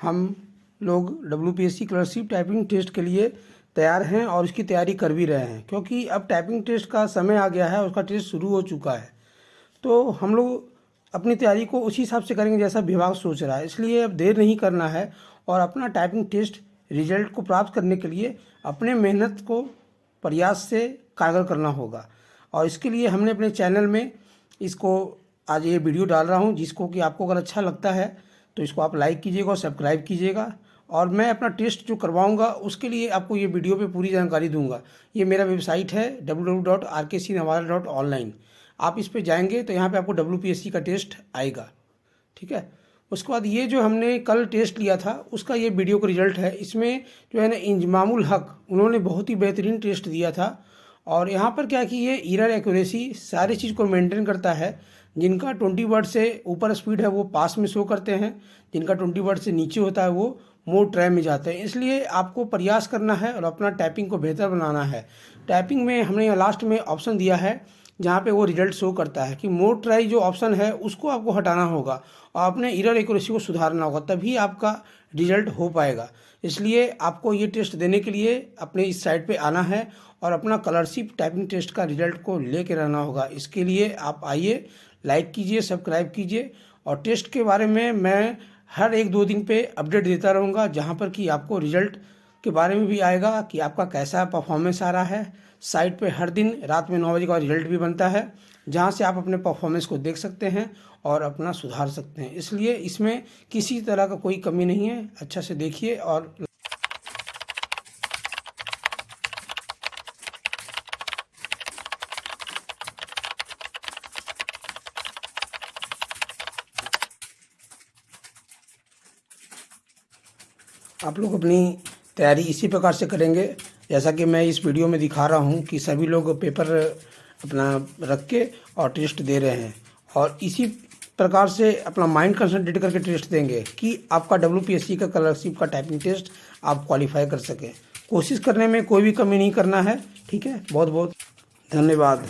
हम लोग WPSC clerkship typing test के लिए तैयार हैं और इसकी तैयारी कर भी रहे हैं, क्योंकि अब टाइपिंग टेस्ट का समय आ गया है, उसका टेस्ट शुरू हो चुका है। तो हम लोग अपनी तैयारी को उसी हिसाब से करेंगे जैसा विभाग सोच रहा है। इसलिए अब देर नहीं करना है और अपना टाइपिंग टेस्ट रिजल्ट को प्राप्त करने के लिए अपने मेहनत को प्रयास से कारगर करना होगा। और इसके लिए हमने अपने चैनल में इसको आज ये वीडियो डाल रहा हूँ, जिसको कि आपको अगर अच्छा लगता है तो इसको आप लाइक कीजिएगा और सब्सक्राइब कीजिएगा। और मैं अपना टेस्ट जो करवाऊंगा उसके लिए आपको ये वीडियो पे पूरी जानकारी दूंगा। ये मेरा वेबसाइट है www.rkcnawala.online। आप इस पे जाएंगे तो यहाँ पे आपको WPSC का टेस्ट आएगा, ठीक है। उसके बाद ये जो हमने कल टेस्ट लिया था उसका ये वीडियो का रिजल्ट है। इसमें जो है ना इंजमामुल हक, उन्होंने बहुत ही बेहतरीन टेस्ट दिया था। और यहाँ पर क्या कि ये एरर एक्यूरेसी सारी चीज़ को मेंटेन करता है। जिनका 20 वर्ड से ऊपर स्पीड है वो पास में शो करते हैं, जिनका 20 वर्ड से नीचे होता है वो मोड ट्राई में जाते हैं। इसलिए आपको प्रयास करना है और अपना टाइपिंग को बेहतर बनाना है। टाइपिंग में हमने यहाँ लास्ट में ऑप्शन दिया है जहाँ पे वो रिजल्ट शो करता है कि मोड ट्राई जो ऑप्शन है उसको आपको हटाना होगा और अपने एरर एक्यूरेसी को सुधारना होगा, तभी आपका रिजल्ट हो पाएगा। इसलिए आपको ये टेस्ट देने के लिए अपने इस साइट पे आना है और अपना क्लर्कशिप टाइपिंग टेस्ट का रिजल्ट को लेके रहना होगा। इसके लिए आप आइए, लाइक कीजिए, सब्सक्राइब कीजिए। और टेस्ट के बारे में मैं हर 1-2 दिन पे अपडेट देता रहूँगा, जहाँ पर कि आपको रिजल्ट के बारे में भी आएगा कि आपका कैसा परफॉर्मेंस आ रहा है। साइट पे हर दिन रात में 9 बजे का रिजल्ट भी बनता है, जहाँ से आप अपने परफॉर्मेंस को देख सकते हैं और अपना सुधार सकते हैं। इसलिए इसमें किसी तरह का कोई कमी नहीं है, अच्छा से देखिए। और आप लोग अपनी तैयारी इसी प्रकार से करेंगे जैसा कि मैं इस वीडियो में दिखा रहा हूँ कि सभी लोग पेपर अपना रख के और टेस्ट दे रहे हैं। और इसी प्रकार से अपना माइंड कंसंट्रेट करके टेस्ट देंगे कि आपका WPSC का क्लर्कशिप का टाइपिंग टेस्ट आप क्वालिफाई कर सकें। कोशिश करने में कोई भी कमी नहीं करना है, ठीक है। बहुत बहुत धन्यवाद।